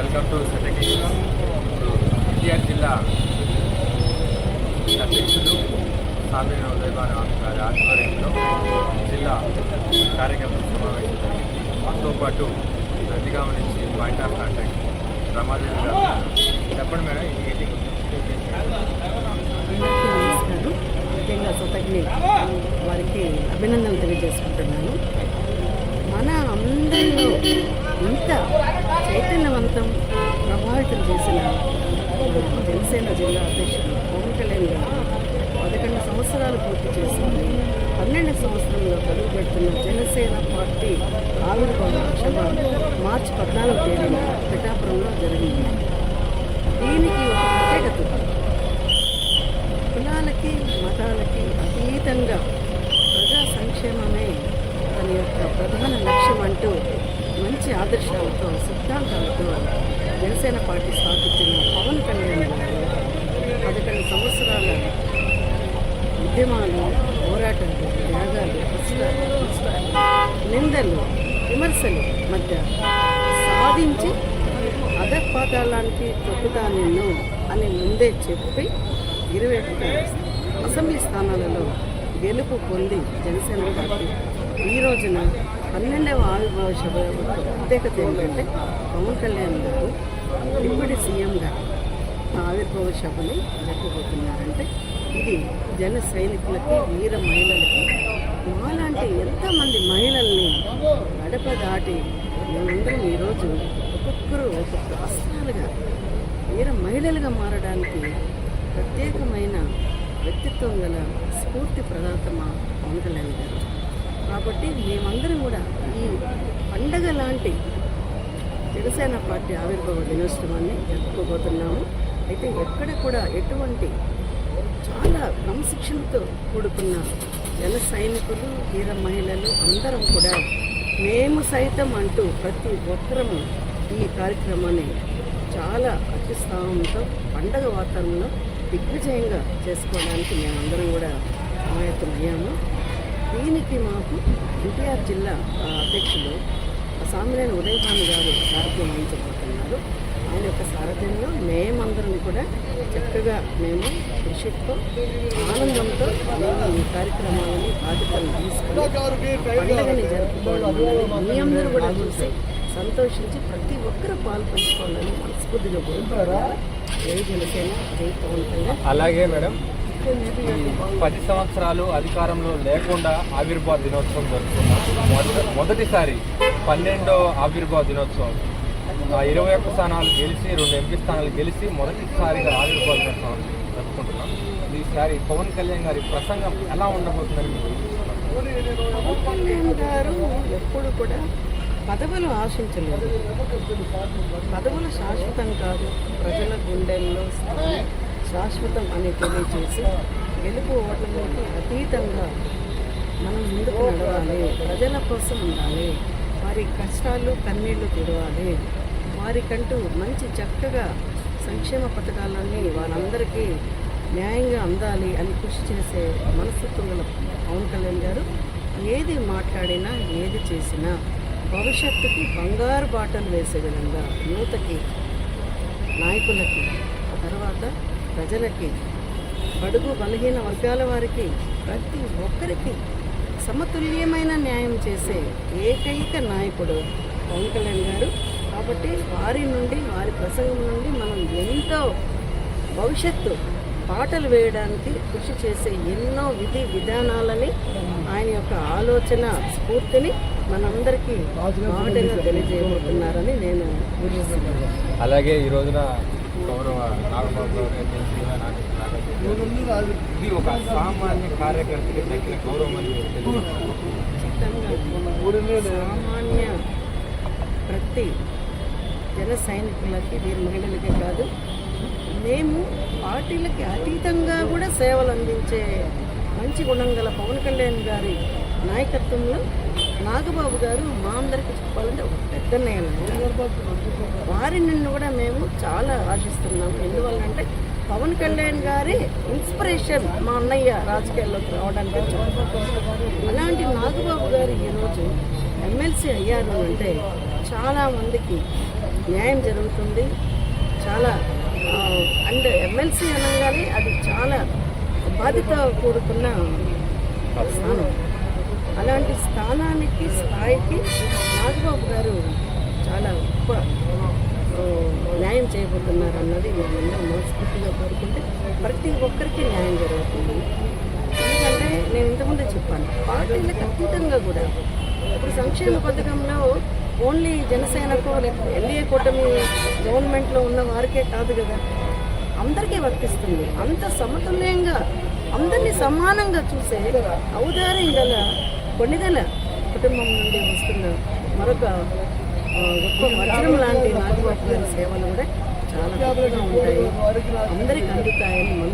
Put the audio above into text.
Welcome to సెటకి. NTR జిల్లా అధ్యక్షులు సామినేని ఉదయభాను గారి ఆధ్వర్యంలో జిల్లా కార్యక్రమం సమావేశం జరిగింది. మాతో పాటు నందిగామ నుంచి పాయింట్ ఆఫ్ కాంటాక్ట్ రమాదేవి గారు. చెప్పండి మేడం, ఈ మీటింగ్ నమస్కారం. ముఖ్యంగా సొతగిని వారికి అభినందనలు తెలియజేసుకుంటున్నాను. మన అందరిలో ఇంత చైతన్యవంతం ప్రభావితం చేసిన జనసేన జిల్లా అధ్యక్షుడు పవన్ కళ్యాణ్ గారు 11 సంవత్సరాలు పూర్తి చేసింది. 12 సంవత్సరంలో అడుగు పెడుతున్న జనసేన పార్టీ ఆవిర్భావ సభ మార్చి 14వ తేదీన పిఠాపురంలో జరిగింది. దీనికి ఒక ప్రత్యేకత, కులాలకి మతాలకి అతీతంగా ప్రజా సంక్షేమమే తన యొక్క ప్రధాన లక్ష్యం అంటూ మంచి ఆదర్శాలతో సిద్ధాంతాలతో జనసేన పార్టీ స్థాపించిన పవన్ కళ్యాణ్ గారు 11 సంవత్సరాల ఉద్యమాలు, పోరాటాలు, త్యాగాలు, కష్టాలు, నిందలు, విమర్శలు మధ్య సాధించి అధపాతాళానికి తొక్కుతా నిన్ను అని ముందే చెప్పి 21 అసెంబ్లీ స్థానాలలో గెలుపు పొంది జనసేన పార్టీ ఈ రోజున 12వ ఆవిర్భావ సభ ప్రత్యేకత ఏంటంటే పవన్ కళ్యాణ్ గారు డిప్యూటీ సీఎంగా ఆవిర్భావ సభని జరుపుకోబోతున్నారంటే ఇది జన సైనికులకి, వీర మహిళలకి, మాలాంటి ఎంతోమంది మహిళల్ని గడప దాటి మేమందరం ఈరోజు ఒక్కొక్కరు ఒక్కొక్క అస్త్రాలుగా వీర మహిళలుగా మారడానికి ప్రత్యేకమైన వ్యక్తిత్వం గల స్ఫూర్తి ప్రదాత మా పవన్ కళ్యాణ్ గారు. కాబట్టి మేమందరం కూడా ఈ పండగ లాంటి జనసేన పార్టీ ఆవిర్భావ దినోత్సవాన్ని జరుపుకోబోతున్నాము. అయితే ఎక్కడ కూడా ఎటువంటి చాలా క్రమశిక్షణతో కూడుకున్న జన సైనికులు, వీర మహిళలు అందరం కూడా మేము సైతం అంటూ ప్రతి ఒక్కరము ఈ కార్యక్రమాన్ని చాలా అత్యుత్సాహంతో పండగ వాతావరణంలో దిగ్విజయంగా చేసుకోవడానికి మేమందరం కూడా సమాయత్తమయ్యాము. దీనికి మాకు ఎన్టీఆర్ జిల్లా అధ్యక్షులు సామినేని ఉదయభాను గారు సారథ్యం వహించబోతున్నారు. ఆయన యొక్క సారథ్యంలో మేమందరం కూడా చక్కగా మేము కృషితో, ఆనందంతో మేము ఈ కార్యక్రమాలని బాధ్యతలను తీసుకుని పండుగని జరుపుకోవడం మీ అందరూ కూడా చూసి సంతోషించి ప్రతి ఒక్కరూ పాల్పంచుకోవాలని మనస్ఫూర్తిగా కోరుకుంటున్నారు. జై జనసేన, జై పవన్ కళ్యాణ్. అలాగే మేడం, 10 సంవత్సరాలు అధికారంలో లేకుండా ఆవిర్భావ దినోత్సవం జరుపుకున్నాం. మొదటిసారి 12వ ఆవిర్భావ దినోత్సవం 21 స్థానాలు గెలిచి 2 ఎంపీ స్థానాలు గెలిచి మొదటిసారిగా ఆవిర్భావ దినోత్సవం జరుపుకుంటున్నాం. ఈసారి పవన్ కళ్యాణ్ గారి ప్రసంగం ఎలా ఉండబోతుందని పవన్ కళ్యాణ్ గారు ఎప్పుడు కూడా పదవులు ఆశించలేదు. పదవులు శాశ్వతం కాదు, ప్రజల గుండెల్లో స్థానం శాశ్వతం అని తెలియజేసి గెలుపు ఓట్లకి అతీతంగా మనం ముందుకు నడవాలి, ప్రజల కోసం ఉండాలి, వారి కష్టాలు కన్నీళ్లు తిరవాలి, వారికంటూ మంచి చక్కగా సంక్షేమ పథకాలన్నీ వాళ్ళందరికీ న్యాయంగా అందాలి అని కృషి చేసే మనస్తత్వం గల పవన్ కళ్యాణ్ గారు ఏది మాట్లాడినా, ఏది చేసినా భవిష్యత్తుకి బంగారు బాటలు వేసే విధంగా యువతకి, నాయకులకి, తర్వాత ప్రజలకి, బడుగు బలహీన వర్గాల వారికి, ప్రతి ఒక్కరికి సమతుల్యమైన న్యాయం చేసే ఏకైక నాయకుడు పవన్ కళ్యాణ్ గారు. కాబట్టి వారి నుండి, వారి ప్రసంగం నుండి మనం ఎంతో భవిష్యత్తు పాటలు వేయడానికి కృషి చేసే ఎన్నో విధి విధానాలని, ఆయన యొక్క ఆలోచన స్ఫూర్తిని మనందరికీ మాటగా తెలియజేయబోతున్నారని నేను ఊహిస్తున్నాను. అలాగే ఈ రోజున గౌరవ నాగబాబు ఇది ఒక సామాన్య కార్యకర్తకి తగ్గిన గౌరవం అని సామాన్య ప్రతి జన సైనికులకి, వీరి మహిళలకే కాదు, మేము పార్టీలకి అతీతంగా కూడా సేవలు అందించే మంచి గుణం గల పవన్ కళ్యాణ్ గారి నాయకత్వంలో నాగబాబు గారు మా అందరికీ చెప్పాలంటే ఒక పెద్ద నేల. వారి నుండి కూడా మేము చాలా ఆశిస్తున్నాము. ఎందువల్లంటే పవన్ కళ్యాణ్ గారి ఇన్స్పిరేషన్ మా అన్నయ్య రాజకీయాల్లోకి రావడానికి. అలాంటి నాగబాబు గారు ఈరోజు ఎమ్మెల్సీ అయ్యారు అంటే చాలామందికి న్యాయం జరుగుతుంది. చాలా అండ్ ఎమ్మెల్సీ అనగానే అది చాలా బాధ్యత కూడుకున్న స్థానం. అలాంటి స్థాయికి నాగబాబు గారు చాలా గొప్ప న్యాయం చేయబోతున్నారు అన్నది మేమందరం మనస్ఫూర్తిగా కోరుకుంటే ప్రతి ఒక్కరికి న్యాయం జరుగుతుంది. ఎందుకంటే నేను ఇంతకుముందే చెప్పాను, పార్టీలకు అతీతంగా కూడా ఇప్పుడు సంక్షేమ పథకంలో ఓన్లీ జనసేనకో లేకపోతే ఎన్డీఏ కూటమి గవర్నమెంట్లో ఉన్న వారికే కాదు కదా, అందరికీ వర్తిస్తుంది. అంత సమతుల్యంగా అందరినీ సమానంగా చూసే ఔదార్యం గల కొన్నిదల కుటుంబం నుండి వస్తున్న మరొక గొప్ప వజ్రం లాంటి నాగబాబు గారి సేవలు కూడా చాలా గొప్పగా ఉంటాయి, అందరికి అందుతాయని